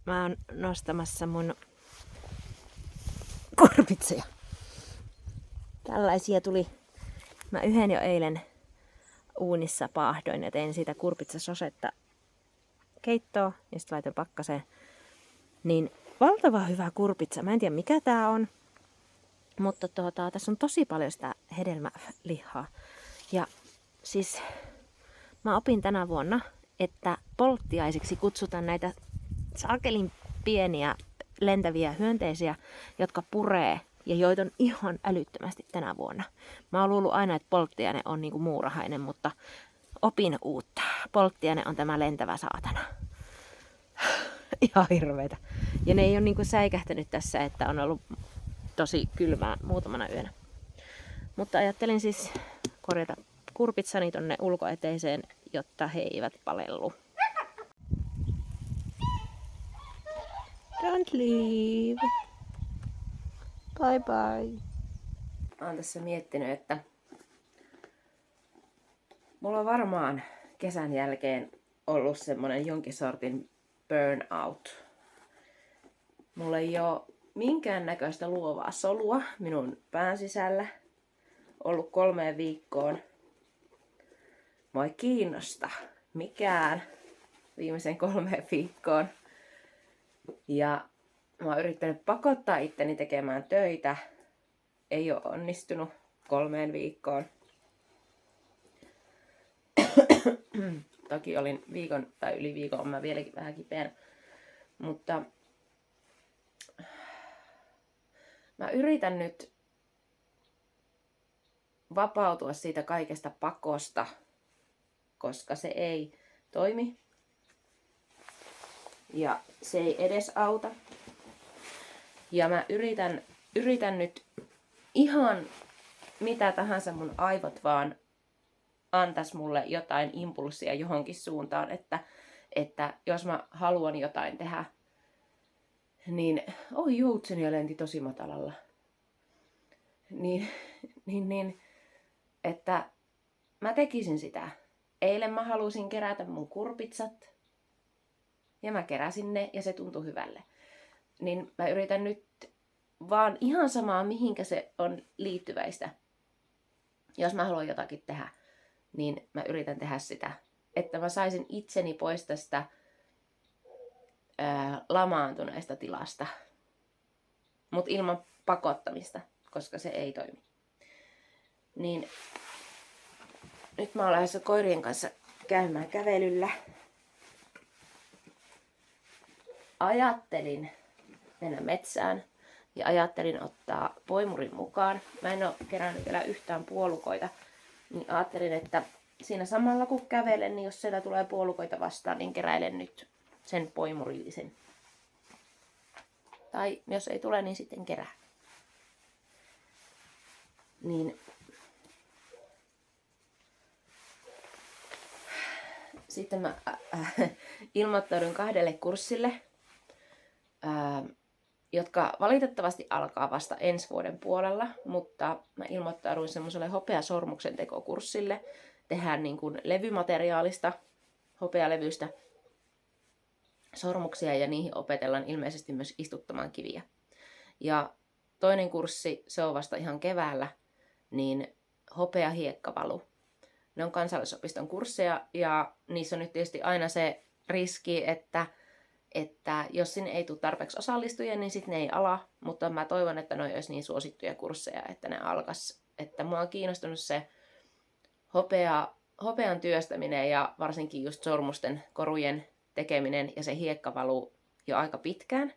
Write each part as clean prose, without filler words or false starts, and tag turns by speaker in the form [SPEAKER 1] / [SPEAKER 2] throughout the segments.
[SPEAKER 1] mä oon nostamassa mun kurpitsoja. Tällaisia tuli. Mä yhden jo eilen uunissa paahdoin ja tein siitä kurpitsasosetta keittoa ja sitten laitoin pakkaseen. Niin valtava hyvä kurpitsa. Mä en tiedä mikä tää on. Mutta tässä on tosi paljon sitä hedelmälihaa. Ja siis mä opin tänä vuonna, että polttiaisiksi kutsutaan näitä saakelin pieniä lentäviä hyönteisiä, jotka puree ja joita on ihan älyttömästi tänä vuonna. Mä oon luullut aina, että polttiaine on niinku muurahainen, mutta opin uutta. Polttiaine on tämä lentävä saatana. Ihan hirveetä. Ja ne ei ole niinku säikähtänyt tässä, että on ollut tosi kylmää muutamana yönä. Mutta ajattelin siis korjata kurpitsani tonne ulkoeteiseen, jotta he eivät palellu. Don't leave. Bye bye. Mä oon tässä miettinyt, että mulla on varmaan kesän jälkeen ollut semmonen jonkin sortin burnout. Mulla ei oo minkäännäköistä luovaa solua minun pään sisällä ollut 3 viikkoon. Mua ei kiinnosta mikään viimeisen 3 viikkoon. Ja mä oon yrittänyt pakottaa itteni tekemään töitä. Ei ole onnistunut 3 viikkoon. Toki olin viikon tai yli viikon, on mä vieläkin vähän kipeänä. Mutta mä yritän nyt vapautua siitä kaikesta pakosta, koska se ei toimi. Ja se ei edes auta. Ja mä yritän nyt ihan mitä tahansa mun aivot vaan antais mulle jotain impulssia johonkin suuntaan, että jos mä haluan jotain tehdä, niin joutsenia lenti tosi matalalla. Niin, että mä tekisin sitä. Eilen mä halusin kerätä mun kurpitsat. Ja mä keräsin ne ja se tuntui hyvälle. Niin mä yritän nyt vaan ihan samaa mihinkä se on liittyväistä. Jos mä haluan jotakin tehdä, niin mä yritän tehdä sitä. Että mä saisin itseni pois tästä lamaantuneesta tilasta. Mut ilman pakottamista, koska se ei toimi. Niin nyt mä oon lähdössä koirien kanssa käymään kävelyllä. Ajattelin mennä metsään ja ajattelin ottaa poimurin mukaan. Mä en oo kerännyt vielä yhtään puolukoita, niin ajattelin, että siinä samalla kun kävelen, niin jos siellä tulee puolukoita vastaan, niin keräilen nyt sen poimurillisen. Tai jos ei tule, niin sitten kerää. Niin sitten mä ilmoittaudun 2 kurssille, jotka valitettavasti alkaa vasta ensi vuoden puolella, mutta mä ilmoittauduin semmoiselle hopeasormuksen tekokurssille. Tehdään niin kuin levymateriaalista, hopealevystä sormuksia ja niihin opetellaan ilmeisesti myös istuttamaan kiviä. Ja toinen kurssi, se on vasta ihan keväällä, niin hopeahiekkavalu. Ne on Kansallisopiston kursseja ja niissä on nyt tietysti aina se riski, että jos sinne ei tule tarpeeksi osallistujia, niin sitten ne ei ala. Mutta mä toivon, että ne olisi niin suosittuja kursseja, että ne alkas. Että mua on kiinnostunut se hopean työstäminen ja varsinkin just sormusten korujen tekeminen ja se hiekkavalu jo aika pitkään.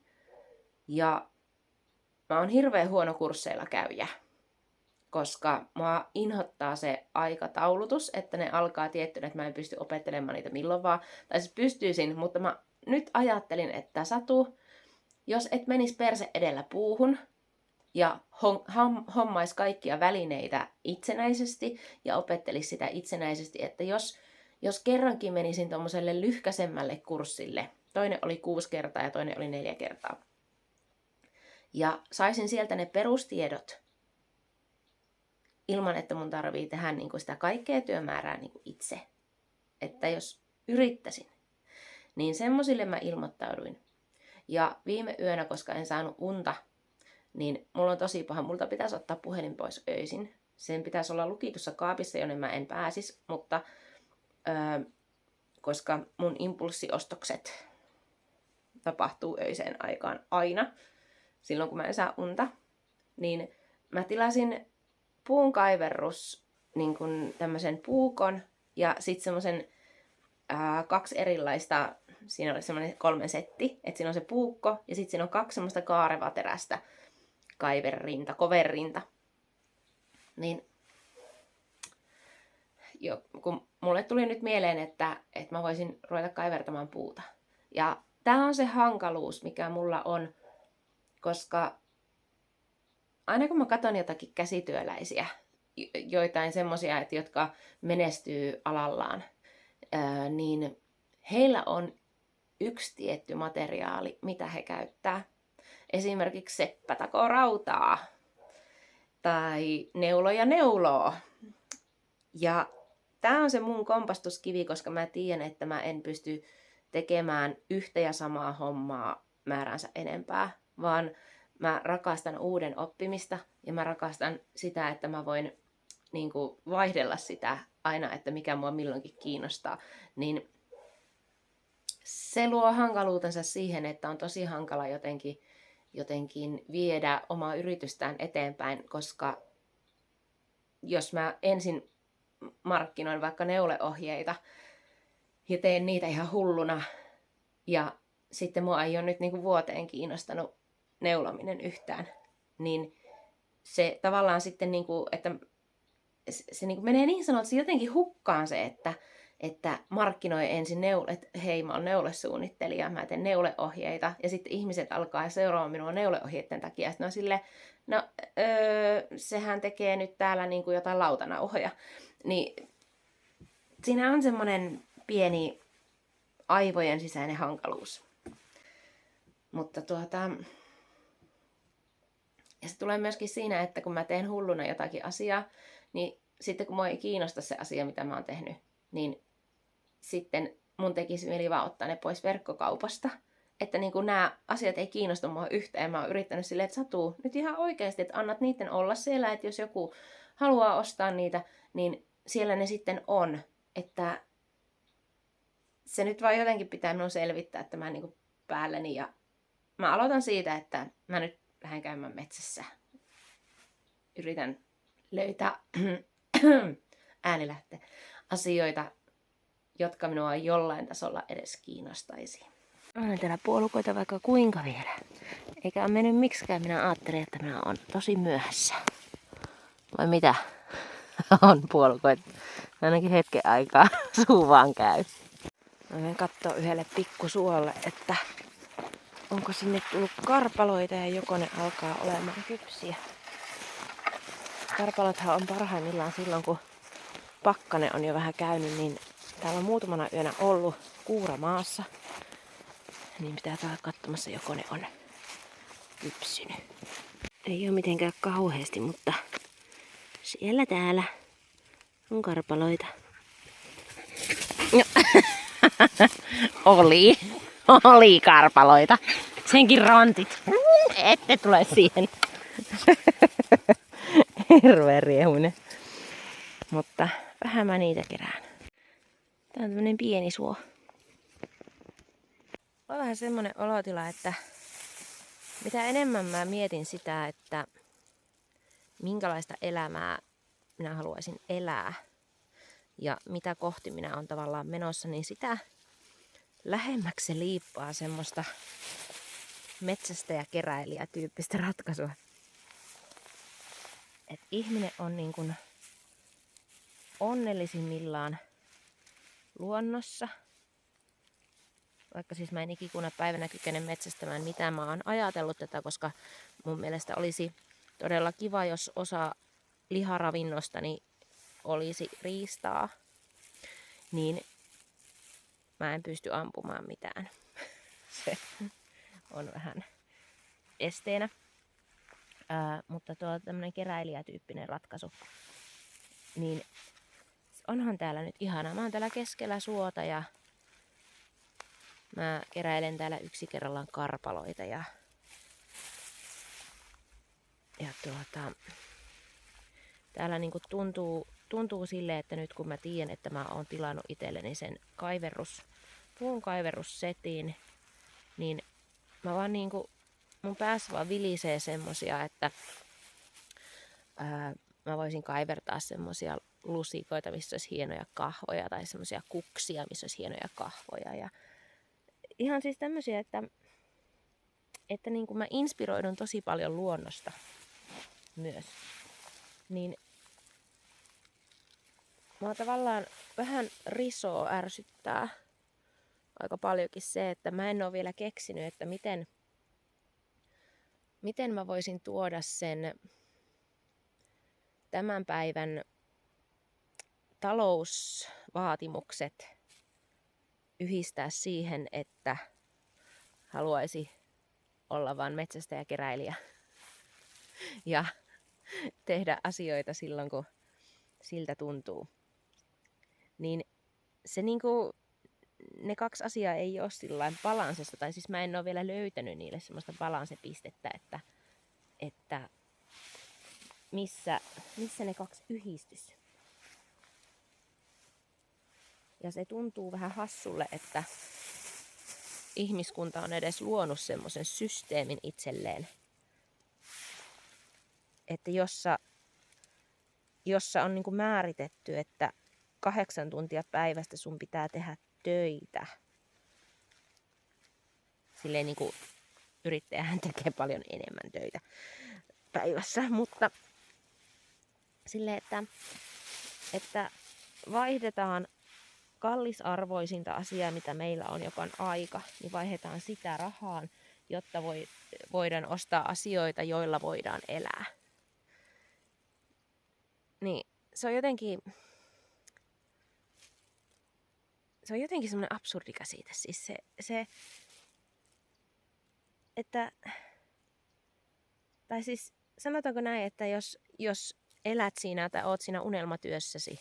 [SPEAKER 1] Ja mä oon hirveän huono kursseilla käyjä, koska mua inhottaa se aikataulutus, että ne alkaa tiettynä, että mä en pysty opettelemaan niitä milloin vaan. Tai siis pystyisin, mutta mä nyt ajattelin, että Satu, jos et menisi perse edellä puuhun ja hommais kaikkia välineitä itsenäisesti ja opettelisi sitä itsenäisesti, että jos kerrankin menisin tommoselle lyhkäisemmälle kurssille, toinen oli 6 kertaa ja toinen oli 4 kertaa, ja saisin sieltä ne perustiedot ilman, että mun tarvii tehdä niin sitä kaikkea työmäärää niin itse. Että jos yrittäisin, niin semmosille mä ilmoittauduin. Ja viime yönä, koska en saanut unta, niin mulla on tosi paha. Multa pitäisi ottaa puhelin pois öisin. Sen pitäisi olla lukitussa kaapissa, jonne mä en pääsisi, mutta koska mun impulssiostokset tapahtuu öiseen aikaan aina, silloin kun mä en saa unta, niin mä tilasin puunkaiverrus niin kuin tämmöisen puukon ja sitten semmoisen 2 erilaista, siinä oli semmoinen 3 setti, että siinä on se puukko ja sitten siinä on 2 semmoista kaarevaterästä kaiverrinta, koverrinta. Niin kun mulle tuli nyt mieleen, että mä voisin ruveta kaivertamaan puuta. Ja tää on se hankaluus, mikä mulla on, koska aina kun mä katson jotakin käsityöläisiä, joitain semmosia, jotka menestyy alallaan, niin heillä on yksi tietty materiaali, mitä he käyttää. Esimerkiksi seppä takoo rautaa tai neuloja neuloo. Ja tää on se mun kompastuskivi, koska mä tiedän, että mä en pysty tekemään yhtä ja samaa hommaa määränsä enempää, vaan mä rakastan uuden oppimista ja mä rakastan sitä, että mä voin niin kuin vaihdella sitä aina, että mikä mua milloinkin kiinnostaa. Niin se luo hankaluutensa siihen, että on tosi hankala jotenkin viedä omaa yritystään eteenpäin, koska jos mä ensin markkinoin vaikka neuleohjeita ja teen niitä ihan hulluna ja sitten mua ei ole nyt niinku vuoteen kiinnostanut neulominen yhtään, niin se tavallaan sitten, niinku, että se niinku menee niin sanotusti jotenkin hukkaan se, että markkinoi ensin että hei, mä oon neulesuunnittelija, mä teen neuleohjeita, ja sitten ihmiset alkaa seuraamaan minua neuleohjeiden takia, ja sitten on silleen, no sehän tekee nyt täällä niinku jotain lautanauhoja. Niin siinä on semmoinen pieni aivojen sisäinen hankaluus. Mutta ja se tulee myöskin siinä, että kun mä teen hulluna jotakin asiaa, niin sitten kun mua ei kiinnosta se asia, mitä mä oon tehnyt, niin sitten mun tekisi mieli vaan ottaa ne pois verkkokaupasta. Että niin kun nämä asiat ei kiinnosta mua yhtään, ja mä oon yrittänyt silleen, että Satu, nyt ihan oikeasti, että annat niiden olla siellä, että jos joku haluaa ostaa niitä, niin siellä ne sitten on. Että se nyt vaan jotenkin pitää minun selvittää tämän niin kuin päälleni. Ja mä aloitan siitä, että mä nyt lähden käymään metsässä. Yritän löytää asioita, jotka minua jollain tasolla edes kiinnostaisi. Olen täällä puolukoita vaikka kuinka vielä. Eikä ole mennyt miksikään. Minä ajattelin, että minä olen tosi myöhässä. Vai mitä? On puolukoita. Ainakin hetken aikaa suu vaan käy. Mä menen kattoo yhdelle pikkusuolle, että onko sinne tullut karpaloita ja joko ne alkaa olemaan kypsiä. Karpalothan on parhaimmillaan silloin, kun pakkanen on jo vähän käynyt, niin täällä on muutamana yönä ollut kuura maassa. Niin pitää käydä katsomassa, joko ne on kypsynyt. Ei ole mitenkään kauheasti, mutta siellä täällä on karpaloita. No. Oli karpaloita. Senkin rantit. Ette tule siihen. Hirveä riehuinen. Mutta vähän mä niitä kerään. Tää on tämmönen pieni suo. On vähän semmonen olotila, että mitä enemmän mä mietin sitä, että minkälaista elämää minä haluaisin elää ja mitä kohti minä olen tavallaan menossa, niin sitä lähemmäksi se liippaa semmoista metsästäjä-keräilijä-tyyppistä ratkaisua. Et ihminen on niin kuin onnellisimmillaan luonnossa. Vaikka siis mä en ikikuna päivänä kykene metsästämään mitään, mä oon ajatellut tätä, koska mun mielestä olisi todella kiva, jos osa liharavinnostani olisi riistaa, niin mä en pysty ampumaan mitään. Se on vähän esteenä. Mutta tuo tämmönen keräilijätyyppinen ratkaisu, niin onhan täällä nyt ihanaa. Mä oon täällä keskellä suota ja Mä keräilen täällä yksi kerrallaan karpaloita ja täällä niinku tuntuu silleen, että nyt kun mä tiedän, että mä oon tilannut itselleni sen puun kaiverrussetin, niin mä vaan niinku, mun päässä vaan vilisee semmosia, että mä voisin kaivertaa semmosia lusikoita, missä olisi hienoja kahvoja, tai semmosia kuksia, missä olisi hienoja kahvoja. Ja ihan siis tämmösiä, että niinku mä inspiroidun tosi paljon luonnosta myös. Niin mua tavallaan vähän risoo ärsyttää aika paljonkin se, että mä en ole vielä keksinyt, että miten mä voisin tuoda sen tämän päivän talousvaatimukset yhdistää siihen, että haluaisi olla vain metsästäjäkeräilijä ja tehdä asioita silloin, kun siltä tuntuu. Niin se niinku, ne kaksi asiaa ei ole sillain balanssissa, tai siis mä en ole vielä löytänyt niille semmoista balansepistettä, että missä ne kaksi yhdistys. Ja se tuntuu vähän hassulle, että ihmiskunta on edes luonut semmoisen systeemin itselleen, että jossa on niinku määritetty, että 8 tuntia päivästä sun pitää tehdä töitä. Silleen niinku yrittäjähän tekee paljon enemmän töitä päivässä, mutta silleen, että vaihdetaan kallisarvoisinta asiaa, mitä meillä on, joka on aika, niin vaihdetaan sitä rahaan, jotta voidaan ostaa asioita, joilla voidaan elää. Niin se on jotenkin semmoinen absurdi käsite. Siis se että, tai siis sanotaanko näin, että jos elät siinä tai oot siinä unelmatyössäsi,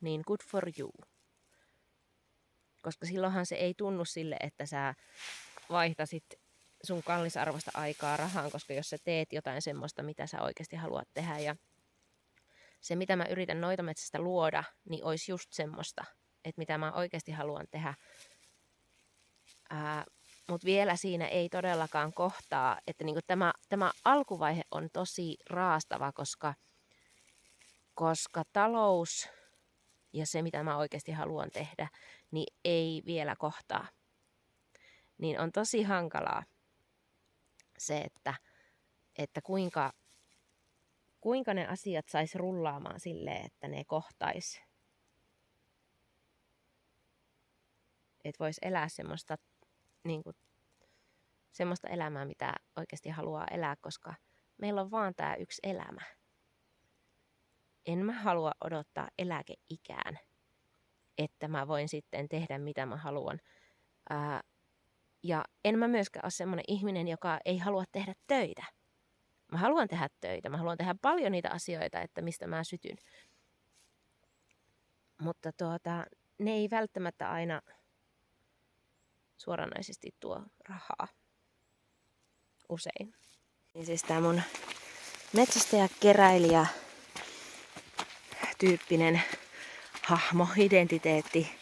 [SPEAKER 1] niin good for you. Koska silloinhan se ei tunnu sille, että sä vaihtasit sun kallisarvoista aikaa rahaan, koska jos sä teet jotain semmoista, mitä sä oikeasti haluat tehdä. Ja se, mitä mä yritän Noitametsästä luoda, niin olisi just semmoista, että mitä mä oikeasti haluan tehdä. Mutta vielä siinä ei todellakaan kohtaa, että niinku tämä alkuvaihe on tosi raastava, koska talous ja se, mitä mä oikeasti haluan tehdä, niin ei vielä kohtaa. Niin on tosi hankalaa se, että kuinka ne asiat sais rullaamaan silleen, että ne kohtais. Että vois elää semmoista elämää, mitä oikeasti haluaa elää, koska meillä on vaan tää yksi elämä. En mä halua odottaa eläkeikään, että mä voin sitten tehdä mitä mä haluan. Ja en mä myöskään ole semmoinen ihminen, joka ei halua tehdä töitä. Mä haluan tehdä töitä. Mä haluan tehdä paljon niitä asioita, että mistä mä sytyn. Mutta ne ei välttämättä aina suoranaisesti tuo rahaa. Usein. Niin siis tää mun metsästäjäkeräilijä tyyppinen hahmo, identiteetti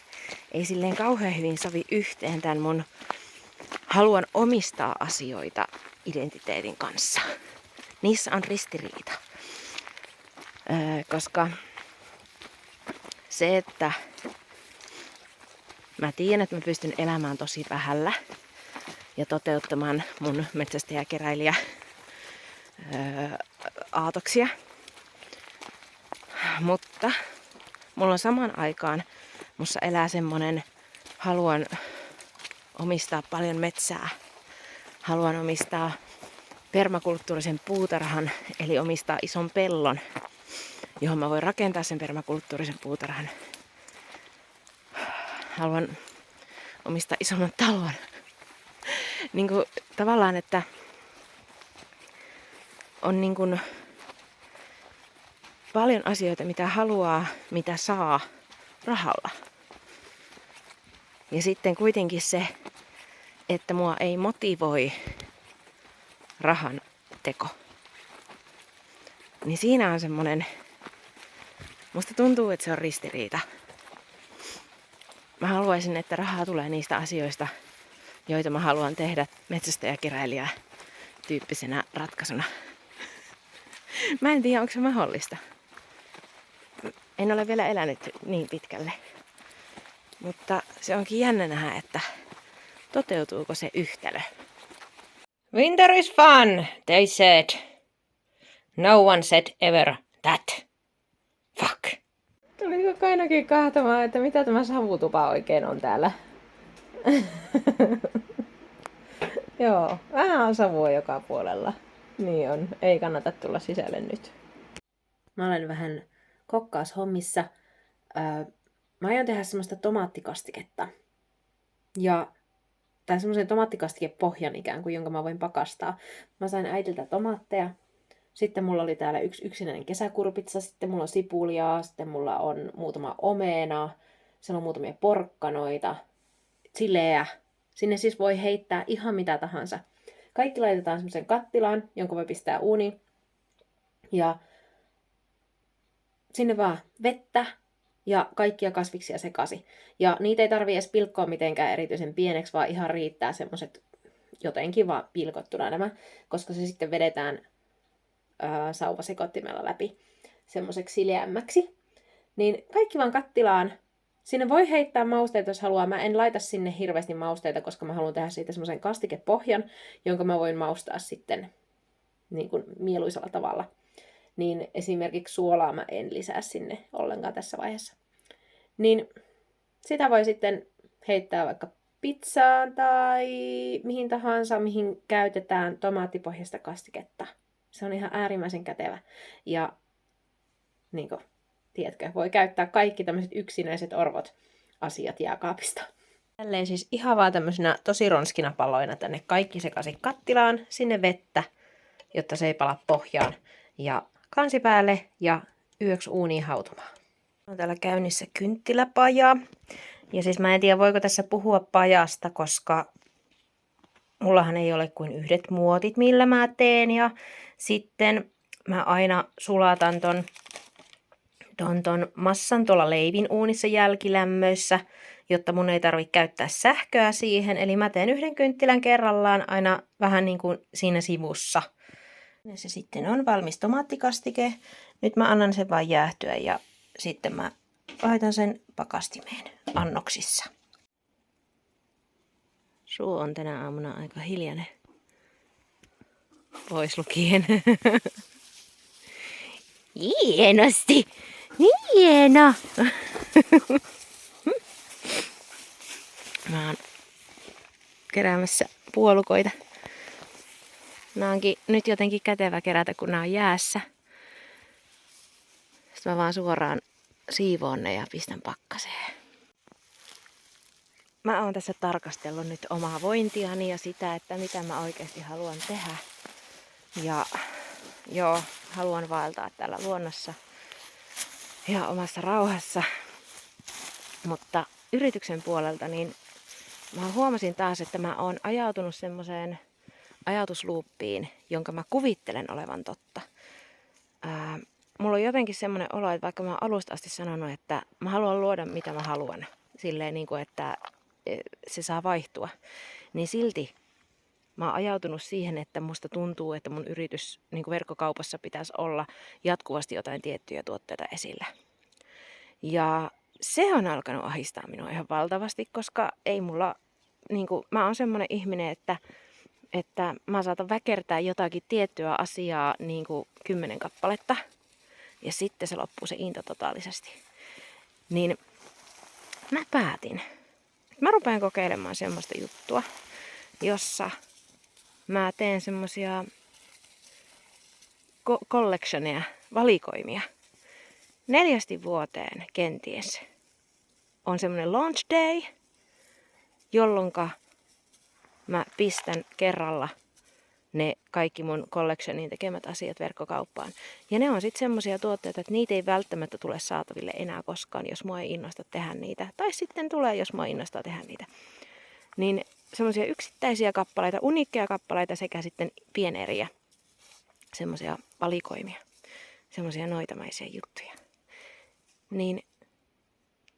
[SPEAKER 1] ei silleen kauhean hyvin sovi yhteen tämän mun haluan omistaa asioita identiteetin kanssa. Niissä on ristiriita. Koska se, että mä tiedän, että mä pystyn elämään tosi vähällä ja toteuttamaan mun metsästäjäkeräilijä aatoksia. Mutta mulla on samaan aikaan, mussa elää semmonen, haluan omistaa paljon metsää. Haluan omistaa permakulttuurisen puutarhan, eli omistaa ison pellon, johon mä voin rakentaa sen permakulttuurisen puutarhan. Haluan omistaa isomman talon. Niin kuin, tavallaan, että on niin kuin paljon asioita, mitä haluaa, mitä saa rahalla. Ja sitten kuitenkin se että mua ei motivoi rahan teko. Niin siinä on semmonen, musta tuntuu, että se on ristiriita. Mä haluaisin, että rahaa tulee niistä asioista, joita mä haluan tehdä metsästäjäkeräilijä tyyppisenä ratkaisuna. Mä en tiedä, onko se mahdollista. En ole vielä elänyt niin pitkälle. Mutta se onkin jännä nähdä, että toteutuuko se yhtälö. Winter is fun, they said. No one said ever that. Fuck. Tuliko Kainakin kahtamaan, että mitä tämä savutupa oikein on täällä? Joo, vähän on savua joka puolella. Niin on, ei kannata tulla sisälle nyt. Mä olen vähän kokkaushommissa. Mä aion tehdä semmoista tomaattikastiketta. Tai semmoisen tomaattikastikepohjan ikään kuin, jonka mä voin pakastaa. Mä sain äidiltä tomaatteja. Sitten mulla oli täällä yksi yksinäinen kesäkurpitsa. Sitten mulla on sipulia. Sitten mulla on muutama omena. Siellä on muutamia porkkanoita. Chileä. Sinne siis voi heittää ihan mitä tahansa. Kaikki laitetaan semmoisen kattilaan, jonka voi pistää uuniin. Ja sinne vaan vettä ja kaikkia kasviksia sekaisin. Ja niitä ei tarvitse edes pilkkoa mitenkään erityisen pieneksi, vaan ihan riittää semmoiset jotenkin vaan pilkottuna nämä, koska se sitten vedetään sauvasekottimella läpi semmoiseksi sileämmäksi. Niin kaikki vaan kattilaan. Sinne voi heittää mausteita, jos haluaa. Mä en laita sinne hirveästi mausteita, koska mä haluan tehdä siitä semmoisen kastikepohjan, jonka mä voin maustaa sitten niin kuin mieluisella tavalla. Niin esimerkiksi suolaa mä en lisää sinne ollenkaan tässä vaiheessa. Niin sitä voi sitten heittää vaikka pizzaan tai mihin tahansa, mihin käytetään tomaattipohjaista kastiketta. Se on ihan äärimmäisen kätevä. Ja niin kuin, tiedätkö, voi käyttää kaikki tämmöiset yksinäiset orvot asiat jääkaapista. Tälleen siis ihan vaan tämmöisenä tosi ronskina palloina tänne kaikki sekaisin kattilaan, sinne vettä, jotta se ei pala pohjaan. Ja kansi päälle ja yöksi uuniin hautumaan. On täällä käynnissä kynttiläpaja. Ja siis mä en tiedä, voiko tässä puhua pajasta, koska mullahan ei ole kuin yhdet muotit, millä mä teen. Ja sitten mä aina sulatan ton massan tuolla leivin uunissa jälkilämmöissä, jotta mun ei tarvitse käyttää sähköä siihen. Eli mä teen yhden kynttilän kerrallaan aina vähän niin kuin siinä sivussa. Ja se sitten on valmis tomaattikastike. Nyt mä annan sen vaan jäähtyä ja sitten mä laitan sen pakastimeen annoksissa. Suu on tänä aamuna aika hiljainen. Pois lukien. Hienosti! Hieno! Mä oon keräämässä puolukoita. Nää onkin nyt jotenkin kätevä kerätä, kun nää on jäässä. Sitten mä vaan suoraan siivoon ne ja pistän pakkaseen. Mä oon tässä tarkastellut nyt omaa vointiani ja sitä, että mitä mä oikeasti haluan tehdä. Ja joo, haluan vaeltaa täällä luonnossa ja omassa rauhassa. Mutta yrityksen puolelta niin mä huomasin taas, että mä oon ajautunut semmoiseen ajatusluuppiin, jonka mä kuvittelen olevan totta. Mulla on jotenkin semmoinen olo, että vaikka mä oon alusta asti sanonut, että mä haluan luoda mitä mä haluan, silleen niin kuin, että se saa vaihtua, niin silti mä oon ajautunut siihen, että musta tuntuu, että mun yritys niin kuin verkkokaupassa pitäisi olla jatkuvasti jotain tiettyjä tuotteita esillä. Ja se on alkanut ahistaa minua ihan valtavasti, koska ei mulla, niin kuin, mä oon semmoinen ihminen, että mä saatan väkertää jotakin tiettyä asiaa niin kuin 10 kappaletta ja sitten se loppuu se into totaalisesti. Niin mä päätin, että mä rupean kokeilemaan semmoista juttua, jossa mä teen semmosia collectioneja, valikoimia. 4 vuoteen kenties on semmoinen launch day, jolloinka mä pistän kerralla ne kaikki mun collectionin tekemät asiat verkkokauppaan. Ja ne on sitten semmoisia tuotteita, että niitä ei välttämättä tule saataville enää koskaan, jos mua ei innosta tehdä niitä. Tai sitten tulee, jos mua innostaa tehdä niitä. Niin
[SPEAKER 2] semmoisia yksittäisiä kappaleita, uniikkeja kappaleita sekä sitten pieneriä, semmoisia valikoimia, semmoisia noitamaisia juttuja. Niin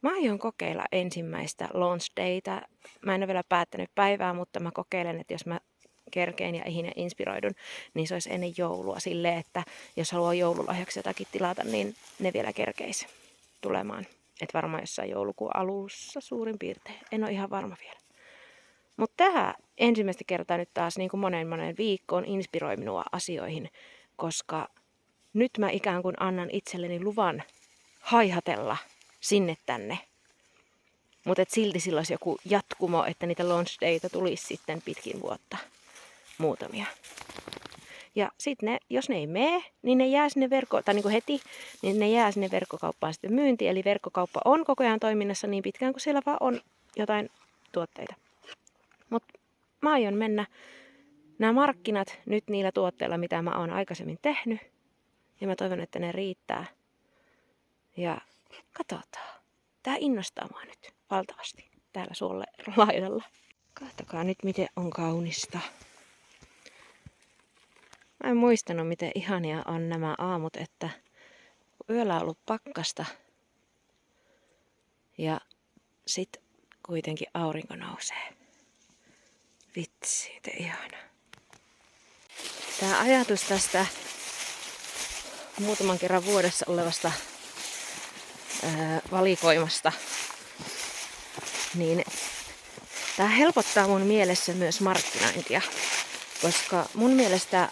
[SPEAKER 2] mä aion kokeilla ensimmäistä launch dayta. Mä en ole vielä päättänyt päivää, mutta mä kokeilen, että jos mä kerkeen ja ehin ja inspiroidun, niin se olisi ennen joulua silleen, että jos haluaa joululahjaksi jotakin tilata, niin ne vielä kerkeisi tulemaan. Että varmaan jossain joulukuun alussa suurin piirtein. En ole ihan varma vielä. Mutta tähän ensimmäistä kertaa nyt taas niin kuin monen viikkoon inspiroi minua asioihin, koska nyt mä ikään kuin annan itselleni luvan haihatella sinne tänne. Mutta silti sillä olisi joku jatkumo, että niitä launch dayta tulisi sitten pitkin vuotta muutamia. Ja sitten jos ne ei mene, niin ne jää sinne heti, niin ne jää sinne verkkokauppaan sitten myyntiin. Eli verkkokauppa on koko ajan toiminnassa niin pitkään, kuin siellä vaan on jotain tuotteita. Mutta mä aion mennä nämä markkinat nyt niillä tuotteilla, mitä mä oon aikaisemmin tehnyt. Ja mä toivon, että ne riittää. Ja katsotaan. Tää innostaa mua nyt valtavasti täällä suolle laidalla. Katsokaa nyt, miten on kaunista. Mä en muistanut, miten ihania on nämä aamut, että yöllä on ollut pakkasta ja sit kuitenkin aurinko nousee. Vitsi, miten ihana. Tää ajatus tästä muutaman kerran vuodessa olevasta valikoimasta, niin tää helpottaa mun mielessä myös markkinointia, koska mun mielestä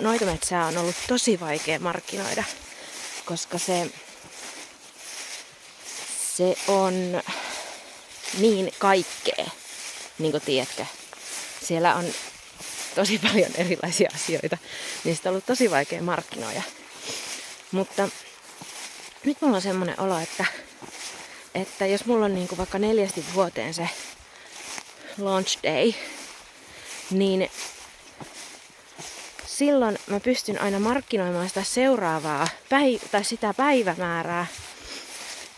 [SPEAKER 2] noitametsää on ollut tosi vaikea markkinoida, koska se on niin kaikkea, niin kuin tiedätkö. Siellä on tosi paljon erilaisia asioita, niin sitä on ollut tosi vaikea markkinoida. Mutta nyt mulla on semmoinen olo, että jos mulla on niin kuin vaikka 4 vuoteen se launch day, niin silloin mä pystyn aina markkinoimaan sitä seuraavaa tai sitä päivämäärää,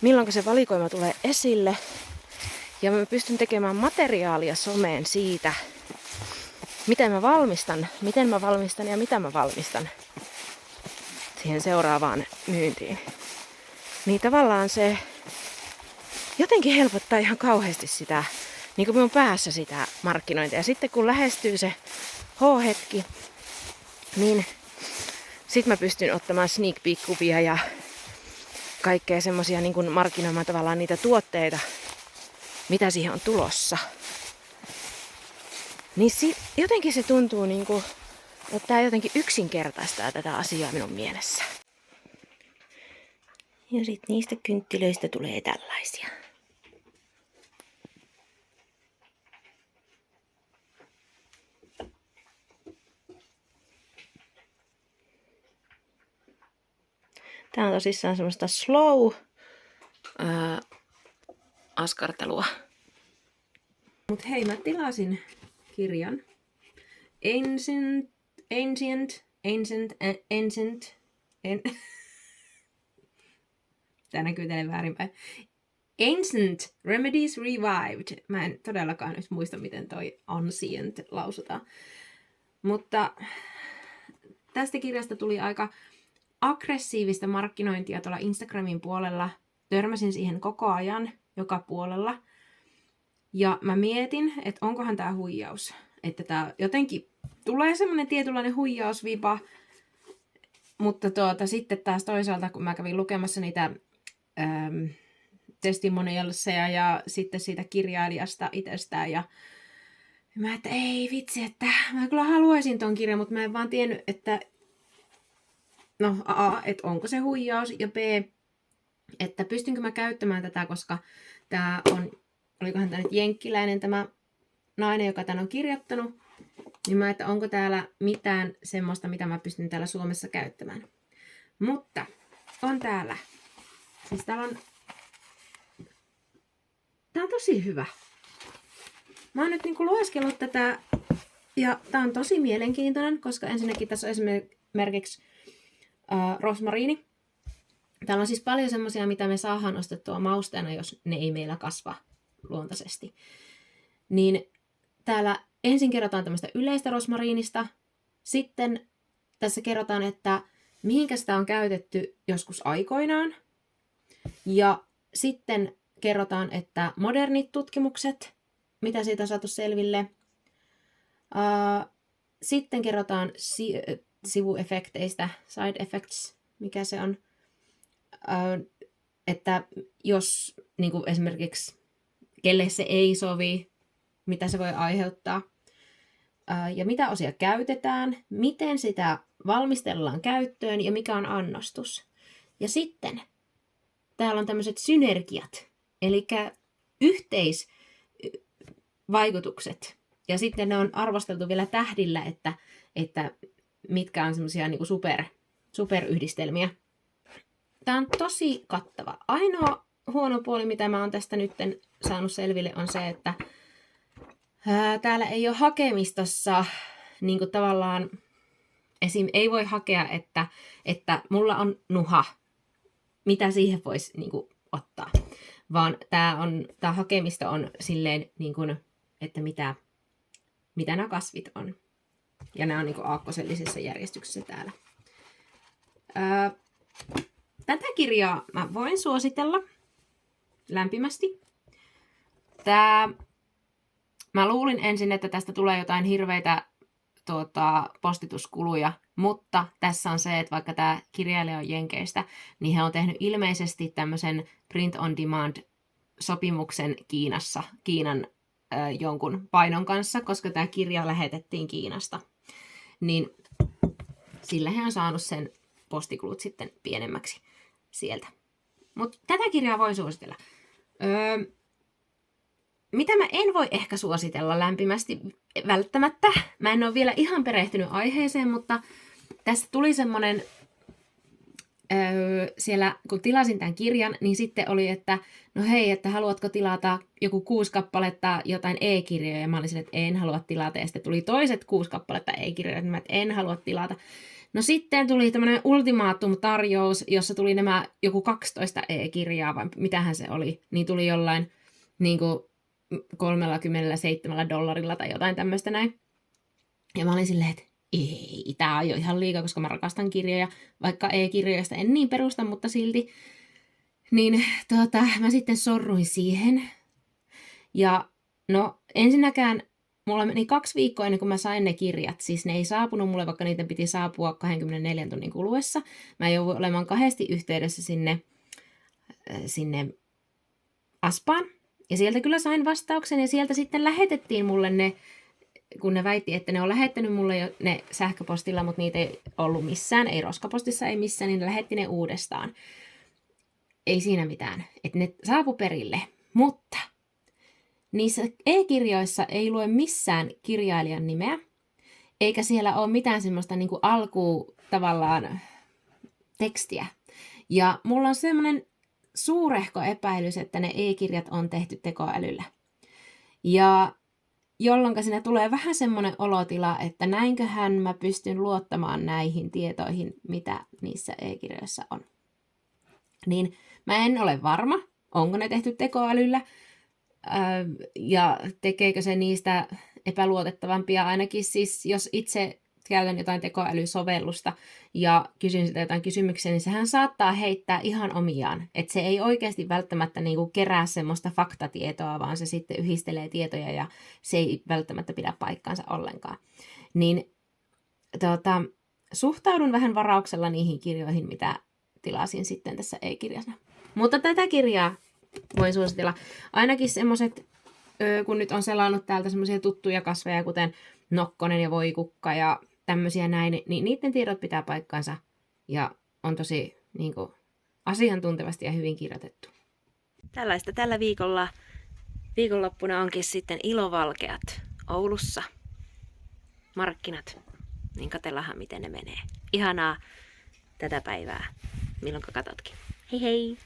[SPEAKER 2] milloin se valikoima tulee esille. Ja mä pystyn tekemään materiaalia someen siitä, miten mä valmistan ja mitä mä valmistan siihen seuraavaan myyntiin. Niin tavallaan se jotenkin helpottaa ihan kauheasti sitä, niin kuin minun päässä sitä markkinointia. Ja sitten kun lähestyy se H-hetki, niin sit mä pystyn ottamaan sneak peek-kuvia ja kaikkea semmosia niin kuin markkinoimaan tavallaan niitä tuotteita, mitä siihen on tulossa. Niin jotenkin se tuntuu niin kuin, että tää jotenkin yksinkertaistaa tätä asiaa minun mielessä. Ja sit niistä kynttilöistä tulee tällaisia. Tää on tosissaan semmoista slow askartelua. Mut hei, mä tilasin kirjan. Tää näkyy teille väärinpäin. Ancient Remedies Revived. Mä en todellakaan nyt muista, miten toi ancient lausutaan. Mutta tästä kirjasta tuli aika aggressiivista markkinointia tuolla Instagramin puolella. Törmäsin siihen koko ajan, joka puolella. Ja mä mietin, että onkohan tää huijaus. Että tää jotenkin tulee semmonen tietynlainen huijausvipa. Mutta sitten taas toisaalta, kun mä kävin lukemassa niitä testimonialseja ja sitten siitä kirjailijasta itsestään. Ja mä että ei vitsi, että mä kyllä haluaisin ton kirjan, mutta mä en vaan tiennyt, että no A, että onko se huijaus, ja B, että pystynkö mä käyttämään tätä, koska tää on, olikohan tää nyt jenkkiläinen tämä nainen, joka tän on kirjoittanut, niin mä, että onko täällä mitään semmoista, mitä mä pystyn täällä Suomessa käyttämään. Mutta on täällä. Siis tää on tosi hyvä. Mä oon nyt niinku lueskellut tätä, ja tää on tosi mielenkiintoinen, koska ensinnäkin tässä on esimerkiksi rosmariini. Täällä on siis paljon semmosia, mitä me saadaan ostettua mausteena, jos ne ei meillä kasva luontaisesti. Niin täällä ensin kerrotaan tämmöistä yleistä rosmariinista. Sitten tässä kerrotaan, että mihinkä sitä on käytetty joskus aikoinaan. Ja sitten kerrotaan, että modernit tutkimukset, mitä siitä on saatu selville. Sitten kerrotaan sivuefekteistä, side effects, mikä se on. Että jos niin kuin esimerkiksi kelle se ei sovi, mitä se voi aiheuttaa. Ja mitä osia käytetään, miten sitä valmistellaan käyttöön ja mikä on annostus. Ja sitten täällä on tämmöiset synergiat, eli yhteisvaikutukset. Ja sitten ne on arvosteltu vielä tähdillä, että mitkä on semmoisia niin kuin superyhdistelmiä. Tämä on tosi kattava. Ainoa huono puoli, mitä mä oon tästä nyt saanut selville, on se, että täällä ei ole hakemistossa niin kuin tavallaan, esim. Ei voi hakea, että mulla on nuha, mitä siihen voisi niin kuin ottaa. Vaan tämä hakemisto on silleen, niin kuin, että mitä nämä kasvit on. Ja nämä on niin kuin aakkosellisessa järjestyksessä täällä. Tätä kirjaa mä voin suositella lämpimästi. Mä luulin ensin, että tästä tulee jotain hirveitä postituskuluja, mutta tässä on se, että vaikka tämä kirjailija on Jenkeistä, niin he on tehnyt ilmeisesti tämmöisen print on demand sopimuksen Kiinan jonkun painon kanssa, koska tämä kirja lähetettiin Kiinasta. Niin sillä he on saanut sen postikulut sitten pienemmäksi sieltä. Mutta tätä kirjaa voi suositella. Mitä mä en voi ehkä suositella lämpimästi välttämättä, mä en ole vielä ihan perehtynyt aiheeseen, mutta tässä tuli semmoinen, siellä kun tilasin tämän kirjan, niin sitten oli, että no hei, että haluatko tilata joku 6 kappaletta jotain e-kirjoja, ja mä olisin, että en halua tilata, ja sitten tuli toiset 6 kappaletta e-kirjoja, että mä en halua tilata. No sitten tuli tämmöinen ultimaatum-tarjous, jossa tuli nämä joku 12 e-kirjaa, vai mitähän se oli, niin tuli jollain niin kuin $37 tai jotain tämmöistä näin. Ja mä olin silleen, että ei, tää on jo ihan liikaa, koska mä rakastan kirjoja, vaikka e-kirjoista en niin perusta, mutta silti. Niin mä sitten sorruin siihen. Ja no ensinnäkään mulla meni 2 viikkoa ennen kuin mä sain ne kirjat. Siis ne ei saapunut mulle, vaikka niitä piti saapua 24 tunnin kuluessa. Mä jouduin olemaan 2 yhteydessä sinne Aspaan. Ja sieltä kyllä sain vastauksen ja sieltä sitten lähetettiin mulle ne, kun ne väitti, että ne on lähettänyt mulle jo ne sähköpostilla, mutta niitä ei ollut missään, ei roskapostissa, ei missään, niin ne lähetti ne uudestaan. Ei siinä mitään, että ne saapu perille, mutta niissä e-kirjoissa ei lue missään kirjailijan nimeä, eikä siellä ole mitään semmoista niin kuin alkuun tavallaan tekstiä. Ja mulla on semmoinen suurehko epäilys, että ne e-kirjat on tehty tekoälyllä. Ja jolloin siinä tulee vähän semmoinen olotila, että näinköhän mä pystyn luottamaan näihin tietoihin, mitä niissä e-kirjoissa on. Niin mä en ole varma, onko ne tehty tekoälyllä ja tekeekö se niistä epäluotettavampia. Ainakin siis, jos itse käytän jotain tekoälysovellusta ja kysyn sitä jotain kysymyksiä, niin sehän saattaa heittää ihan omiaan. Että se ei oikeasti välttämättä niinku kerää semmoista faktatietoa, vaan se sitten yhdistelee tietoja ja se ei välttämättä pidä paikkaansa ollenkaan. Niin suhtaudun vähän varauksella niihin kirjoihin, mitä tilasin sitten tässä e-kirjassa. Mutta tätä kirjaa voin suositella. Ainakin semmoiset, kun nyt on selannut täältä semmoisia tuttuja kasveja, kuten nokkonen ja voikukka ja tämmöisiä näin, niin niiden tiedot pitää paikkansa ja on tosi niin kuin, asiantuntevasti ja hyvin kirjoitettu.
[SPEAKER 3] Tällaista tällä viikolla. Viikonloppuna onkin sitten ilovalkeat Oulussa. Markkinat. Niin katsellaanhan miten ne menee. Ihanaa tätä päivää, milloin katsotkin. Hei hei!